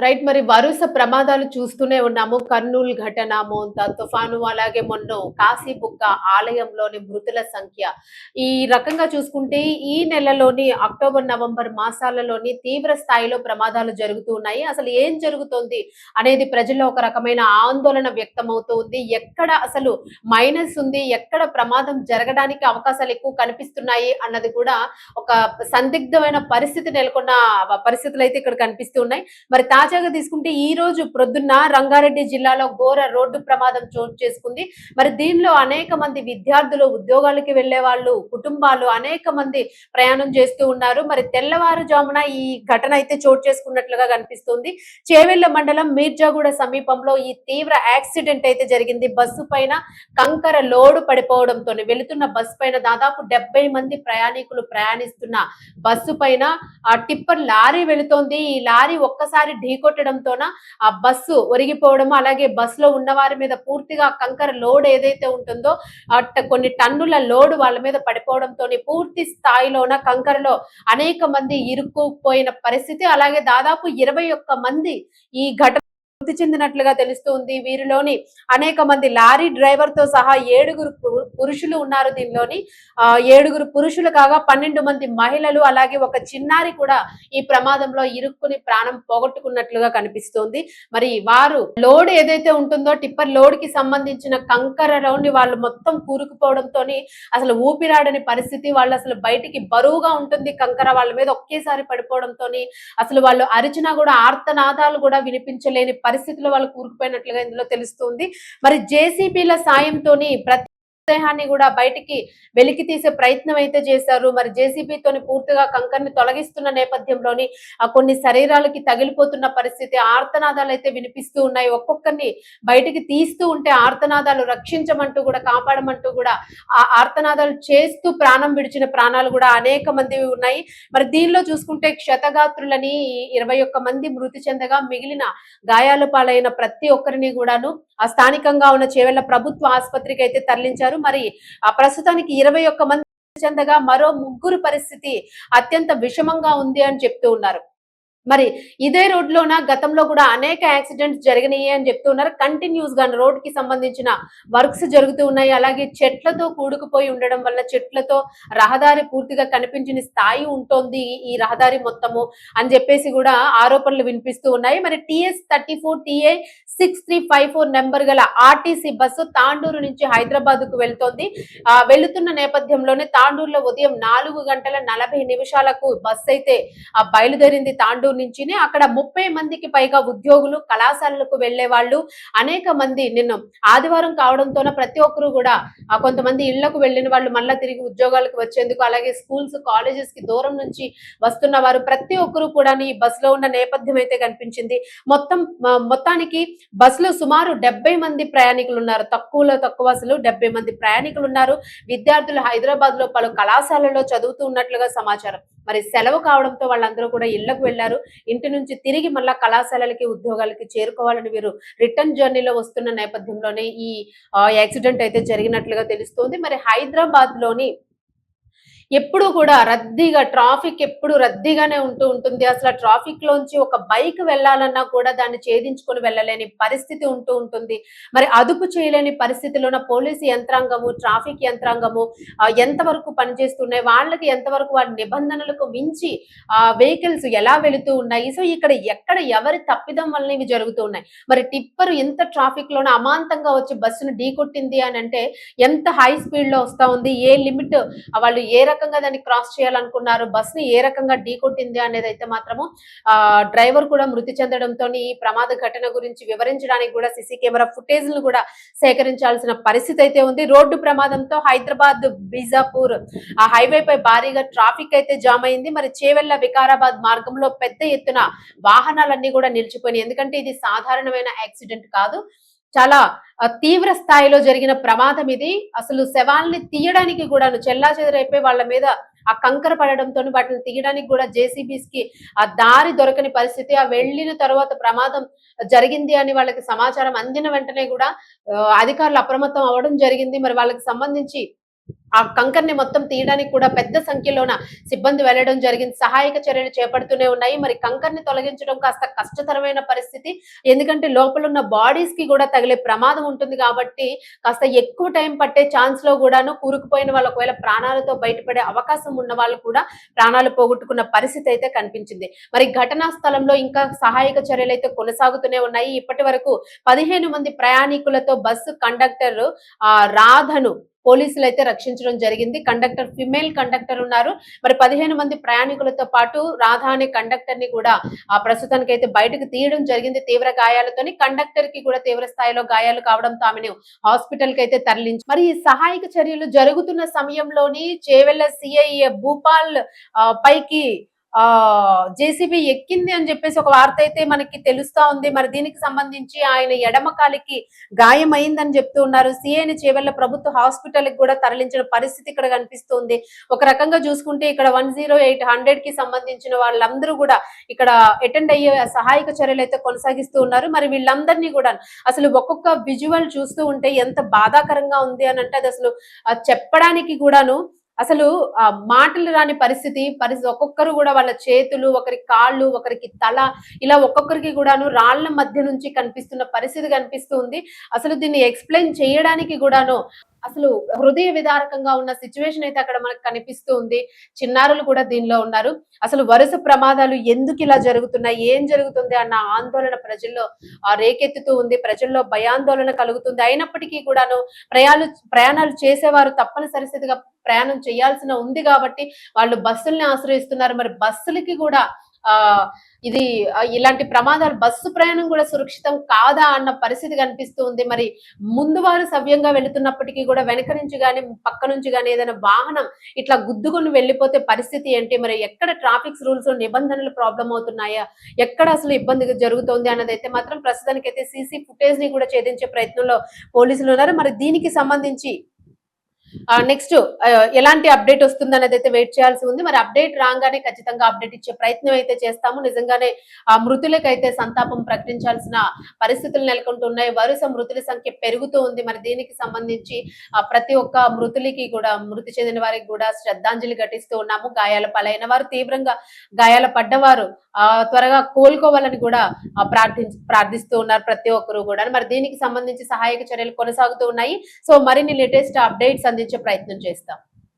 Right. మరి వరుస ప్రమాదాలు చూస్తూనే ఉన్నాము. కర్నూల్ ఘటన, తుఫాను, అలాగే మొన్న కాశీబుగ్గ ఆలయంలోని మృతుల సంఖ్య. ఈ రకంగా చూసుకుంటే ఈ నెలలోని అక్టోబర్, నవంబర్ మాసాలలోని తీవ్ర స్థాయిలో ప్రమాదాలు జరుగుతూ ఉన్నాయి. అసలు ఏం జరుగుతోంది అనేది ప్రజల్లో ఒక రకమైన ఆందోళన వ్యక్తమవుతూ ఉంది. ఎక్కడ అసలు మైనస్ ఉంది, ఎక్కడ ప్రమాదం జరగడానికి అవకాశాలు ఎక్కువ కనిపిస్తున్నాయి అన్నది కూడా ఒక సందిగ్ధమైన పరిస్థితి నెలకొన్న పరిస్థితులైతే ఇక్కడ కనిపిస్తూ ఉన్నాయి. మరి తాజాగా తీసుకుంటే ఈ రోజు ప్రొద్దున్న రంగారెడ్డి జిల్లాలో ఘోర రోడ్డు ప్రమాదం చోటు చేసుకుంది. మరి దీనిలో అనేక మంది విద్యార్థులు, ఉద్యోగాలకి వెళ్లే వాళ్ళు, కుటుంబాలు అనేక మంది ప్రయాణం చేస్తూ ఉన్నారు. మరి తెల్లవారుజామున ఈ ఘటన అయితే చోటు చేసుకున్నట్లుగా కనిపిస్తుంది. చేవెళ్ల మండలం మీర్జాగూడ సమీపంలో ఈ తీవ్ర యాక్సిడెంట్ అయితే జరిగింది. బస్సు పైన కంకర లోడు పడిపోవడంతో వెళుతున్న బస్సు పైన దాదాపు 70 మంది ప్రయాణికులు ప్రయాణిస్తున్న బస్సు పైన ఆ టిప్పర్ లారీ వెళుతోంది. ఈ లారీ ఒక్కసారి ఢీకొట్టడంతోన ఆ బస్సు ఒరిగిపోవడం, అలాగే బస్సులో ఉన్న వారి మీద పూర్తిగా కంకర లోడ్ ఏదైతే ఉంటుందో కొన్ని టన్నుల లోడ్ వాళ్ళ మీద పడిపోవడంతో పూర్తి స్థాయిలోన కంకరలో అనేక మంది ఇరుక్కుపోయిన పరిస్థితి. అలాగే దాదాపు 21 మంది ఈ ఘటన మృతి చెందినట్లుగా తెలుస్తుంది. వీరిలోని అనేక మంది లారీ డ్రైవర్ తో సహా 7 పురుషులు ఉన్నారు. దీనిలోని 7 పురుషులు కాగా 12 మంది మహిళలు, అలాగే ఒక చిన్నారి కూడా ఈ ప్రమాదంలో ఇరుక్కుని ప్రాణం పోగొట్టుకున్నట్లుగా కనిపిస్తోంది. మరి వారు లోడ్ ఏదైతే ఉంటుందో టిప్పర్ లోడ్ కి సంబంధించిన కంకరలోని వాళ్ళు మొత్తం కూరుకుపోవడంతో అసలు ఊపిరాడని పరిస్థితి. వాళ్ళు అసలు బయటికి బరువుగా ఉంటుంది కంకర వాళ్ళ మీద ఒకేసారి పడిపోవడంతో అసలు వాళ్ళు అరిచినా కూడా ఆర్తనాదాలు కూడా వినిపించలేని పరిస్థితిలో వాళ్ళు కూరుకుపోయినట్లుగా ఇందులో తెలుస్తుంది. మరి జేసీబీల సాయంతోని దేహాన్ని కూడా బయటికి వెలికి తీసే ప్రయత్నం అయితే చేశారు. మరి జేసీబీతోని పూర్తిగా కంకర్ని తొలగిస్తున్న నేపథ్యంలోని కొన్ని శరీరాలకి తగిలిపోతున్న పరిస్థితి, ఆర్తనాదాలు అయితే వినిపిస్తూ ఉన్నాయి. ఒక్కొక్కరిని బయటికి తీస్తూ ఉంటే ఆర్తనాదాలు రక్షించమంటూ కూడా, కాపాడమంటూ కూడా ఆ ఆర్తనాదాలు చేస్తూ ప్రాణం విడిచిన ప్రాణాలు కూడా అనేక మంది ఉన్నాయి. మరి దీనిలో చూసుకుంటే క్షతగాత్రులని 21 మంది మృతి చెందగా మిగిలిన గాయాల పాలైన ప్రతి ఒక్కరిని కూడాను ఆ స్థానికంగా ఉన్న చేవెళ్ల ప్రభుత్వ ఆసుపత్రికి అయితే తరలించారు. మరి ఆ ప్రస్తుతానికి 21 మంది చెందగా మరో 3 పరిస్థితి అత్యంత విషమంగా ఉంది అని చెప్తూ ఉన్నారు. మరి ఇదే రోడ్ లోన గతంలో కూడా అనేక యాక్సిడెంట్స్ జరిగినాయి అని చెప్తూ ఉన్నారు. కంటిన్యూస్ గా రోడ్ కి సంబంధించిన వర్క్స్ జరుగుతూ ఉన్నాయి. అలాగే చెట్లతో కూడుకుపోయి ఉండడం వల్ల చెట్లతో రహదారి పూర్తిగా కనిపించిన స్థాయి ఉంటుంది ఈ రహదారి మొత్తము అని చెప్పేసి కూడా ఆరోపణలు వినిపిస్తూ ఉన్నాయి. మరి TS34 TA 6354 నెంబర్ గల ఆర్టీసీ బస్సు తాండూరు నుంచి హైదరాబాద్ కు వెళ్తోంది. వెళుతున్న నేపథ్యంలోనే తాండూరులో ఉదయం 4:40 బస్సు అయితే బయలుదేరింది తాండూరు నుంచి. అక్కడ 30 మందికి పైగా ఉద్యోగులు, కళాశాలలకు వెళ్లే వాళ్ళు అనేక మంది నిన్న ఆదివారం కావడంతో ప్రతి ఒక్కరు కూడా కొంతమంది ఇళ్లకు వెళ్లిన వాళ్ళు మళ్ళా తిరిగి ఉద్యోగాలకు వచ్చేందుకు, అలాగే స్కూల్స్, కాలేజెస్ కి దూరం నుంచి వస్తున్న వారు ప్రతి ఒక్కరు కూడా ఈ బస్సులో ఉన్న నేపథ్యం అయితే కనిపించింది. మొత్తానికి బస్సులో సుమారు 70 మంది ప్రయాణికులు ఉన్నారు. తక్కువలో తక్కువ అసలు 70 మంది ప్రయాణికులు ఉన్నారు. విద్యార్థులు హైదరాబాద్ లో పలు కళాశాలలో చదువుతూ ఉన్నట్లుగా సమాచారం. మరి సెలవు కావడంతో వాళ్ళందరూ కూడా ఇళ్లకు వెళ్లారు. ఇంటి నుంచి తిరిగి మళ్ళా కళాశాలలకి, ఉద్యోగాలకి చేరుకోవాలని వీరు రిటర్న్ జర్నీలో వస్తున్న నేపథ్యంలోనే ఈ యాక్సిడెంట్ అయితే జరిగినట్లుగా తెలుస్తోంది. మరి హైదరాబాద్ లోని ఎప్పుడు కూడా రద్దీగా ట్రాఫిక్ ఎప్పుడు రద్దీగానే ఉంటుంది. అసలు ట్రాఫిక్ లోంచి ఒక బైక్ వెళ్ళాలన్నా కూడా దాన్ని ఛేదించుకొని వెళ్ళలేని పరిస్థితి ఉంటుంది. మరి అదుపు చేయలేని పరిస్థితిలోన పోలీసు యంత్రాంగము, ట్రాఫిక్ యంత్రాంగము ఎంతవరకు పనిచేస్తున్నాయి, వాళ్ళకి ఎంతవరకు వారి నిబంధనలకు మించి వెహికల్స్ ఎలా వెళుతూ ఉన్నాయి. సో ఇక్కడ ఎక్కడ ఎవరి తప్పిదం వల్ల ఇవి జరుగుతూ ఉన్నాయి. మరి టిప్పర్ ఎంత ట్రాఫిక్ లోన అమాంతంగా వచ్చి బస్సును ఢీకొట్టింది అని అంటే ఎంత హై స్పీడ్ లో వస్తా ఉంది, ఏ లిమిట్ వాళ్ళు ఏ రకంగా దాన్ని క్రాస్ చేయాలనుకున్నారు, బస్ ని ఏ రకంగా ఢీకొట్టింది అనేది అయితే మాత్రము డ్రైవర్ కూడా మృతి చెందడంతో ఈ ప్రమాద ఘటన గురించి వివరించడానికి కూడా సీసీ కెమెరా ఫుటేజ్ ను కూడా సేకరించాల్సిన పరిస్థితి అయితే ఉంది. రోడ్డు ప్రమాదంతో హైదరాబాద్ బీజాపూర్ ఆ హైవే పై భారీగా ట్రాఫిక్ అయితే జామ్ అయింది. మరి చేవెళ్ల వికారాబాద్ మార్గంలో పెద్ద ఎత్తున వాహనాలన్నీ కూడా నిలిచిపోయినాయి. ఎందుకంటే ఇది సాధారణమైన యాక్సిడెంట్ కాదు, చాలా తీవ్ర స్థాయిలో జరిగిన ప్రమాదం ఇది. అసలు శవాల్ని తీయడానికి కూడా చెల్లాచెదరైపోయి వాళ్ళ మీద ఆ కంకర పడడంతో వాటిని తీయడానికి కూడా జేసీబీస్ కి ఆ దారి దొరకని పరిస్థితి. ఆ వెళ్లిన తర్వాత ప్రమాదం జరిగింది అని వాళ్ళకి సమాచారం అందిన వెంటనే కూడా అధికారులు అప్రమత్తం అవ్వడం జరిగింది. మరి వాళ్ళకి సంబంధించి ఆ కంకర్ని మొత్తం తీయడానికి కూడా పెద్ద సంఖ్యలోన సిబ్బంది వెళ్లడం జరిగింది. సహాయక చర్యలు చేపడుతూనే ఉన్నాయి. మరి కంకర్ని తొలగించడం కాస్త కష్టతరమైన పరిస్థితి. ఎందుకంటే లోపలున్న బాడీస్ కి కూడా తగిలే ప్రమాదం ఉంటుంది కాబట్టి కాస్త ఎక్కువ టైం పట్టే ఛాన్స్ లో కూడాను కూరుకుపోయిన వాళ్ళు ఒకవేళ ప్రాణాలతో బయటపడే అవకాశం ఉన్న వాళ్ళు కూడా ప్రాణాలు పోగొట్టుకున్న పరిస్థితి అయితే కనిపించింది. మరి ఘటనా స్థలంలో ఇంకా సహాయక చర్యలు అయితే కొనసాగుతూనే ఉన్నాయి. ఇప్పటి వరకు 15 మంది ప్రయాణికులతో బస్సు కండక్టర్ రాధను పోలీసులు అయితే రక్షించడం జరిగింది. కండక్టర్ ఫిమేల్ కండక్టర్ ఉన్నారు. మరి 15 మంది ప్రయాణికులతో పాటు రాధా అనే కండక్టర్ ని కూడా ప్రస్తుతానికైతే బయటకు తీయడం జరిగింది తీవ్ర గాయాలతోని. కండక్టర్ కి కూడా తీవ్ర స్థాయిలో గాయాలు కావడంతో ఆమెను హాస్పిటల్ కి అయితే తరలించి మరి ఈ సహాయక చర్యలు జరుగుతున్న సమయంలోని చేవెళ్ల సిఐ భూపాల్ పైకి జేసీబీ ఎక్కింది అని చెప్పేసి ఒక వార్త అయితే మనకి తెలుస్తా ఉంది. మరి దీనికి సంబంధించి ఆయన ఎడమ కాలికి గాయమైందని చెప్తూ ఉన్నారు. సిఐని చేవెళ్ల ప్రభుత్వ హాస్పిటల్ కి కూడా తరలించిన పరిస్థితి ఇక్కడ కనిపిస్తుంది. ఒక రకంగా చూసుకుంటే ఇక్కడ 108 కి సంబంధించిన వాళ్ళందరూ కూడా ఇక్కడ అటెండ్ అయ్యే సహాయక చర్యలు అయితే కొనసాగిస్తూ ఉన్నారు. మరి వీళ్ళందరినీ కూడా అసలు ఒక్కొక్క విజువల్ చూస్తూ ఉంటే ఎంత బాధాకరంగా ఉంది అని అంటే అది అసలు చెప్పడానికి కూడాను అసలు మాటలు రాని పరిస్థితి ఒక్కొక్కరు కూడా వాళ్ళ చేతులు, ఒకరి కాళ్ళు, ఒకరికి తల, ఇలా ఒక్కొక్కరికి కూడాను రాళ్ల మధ్య నుంచి కనిపిస్తున్న పరిస్థితి కనిపిస్తూ ఉంది. అసలు దీన్ని ఎక్స్ప్లెయిన్ చేయడానికి కూడాను అసలు హృదయ విదారకంగా ఉన్న సిచ్యువేషన్ అయితే అక్కడ మనకు కనిపిస్తూ ఉంది. చిన్నారులు కూడా దీనిలో ఉన్నారు. అసలు వరుస ప్రమాదాలు ఎందుకు ఇలా జరుగుతున్నాయి, ఏం జరుగుతుంది అన్న ఆందోళన ప్రజల్లో రేకెత్తుతూ ఉంది. ప్రజల్లో భయాందోళన కలుగుతుంది. అయినప్పటికీ కూడాను ప్రయాణాలు చేసేవారు తప్పనిసరిగా ప్రయాణం చేయాల్సిన ఉంది కాబట్టి వాళ్ళు బస్సుల్ని ఆశ్రయిస్తున్నారు. మరి బస్సులకి కూడా ఇది ఇలాంటి ప్రమాదాలు బస్సు ప్రయాణం కూడా సురక్షితం కాదా అన్న పరిస్థితి కనిపిస్తూ ఉంది. మరి ముందు వారు సవ్యంగా వెళుతున్నప్పటికీ కూడా వెనక నుంచి గానీ పక్క నుంచి గానీ ఏదైనా వాహనం ఇట్లా గుద్దుకొని వెళ్ళిపోతే పరిస్థితి ఏంటి, మరి ఎక్కడ ట్రాఫిక్ రూల్స్ నిబంధనలు ప్రాబ్లం అవుతున్నాయా, ఎక్కడ అసలు ఇబ్బంది జరుగుతోంది అన్నదైతే మాత్రం ప్రస్తుతానికైతే సీసీ ఫుటేజ్ ని కూడా ఛేదించే ప్రయత్నంలో పోలీసులు ఉన్నారు. మరి దీనికి సంబంధించి నెక్స్ట్ ఎలాంటి అప్డేట్ వస్తుంది అనేది అయితే వెయిట్ చేయాల్సి ఉంది. మరి అప్డేట్ రాగానే ఖచ్చితంగా అప్డేట్ ఇచ్చే ప్రయత్నం అయితే చేస్తాము. నిజంగానే మృతులకైతే సంతాపం ప్రకటించాల్సిన పరిస్థితులు నెలకొంటున్నాయి. వరుస మృతుల సంఖ్య పెరుగుతూ ఉంది. మరి దీనికి సంబంధించి ప్రతి ఒక్క మృతులకి కూడా మృతి చెందిన వారికి కూడా శ్రద్ధాంజలి ఘటిస్తూ ఉన్నాము. గాయాల పాలైన వారు, తీవ్రంగా గాయాల పడ్డవారు త్వరగా కోలుకోవాలని కూడా ప్రార్థిస్తూ ఉన్నారు ప్రతి ఒక్కరు కూడా. మరి దీనికి సంబంధించి సహాయక చర్యలు కొనసాగుతూ ఉన్నాయి. సో మరిన్ని లేటెస్ట్ అప్డేట్స్ అందించే ప్రయత్నం చేస్తాం.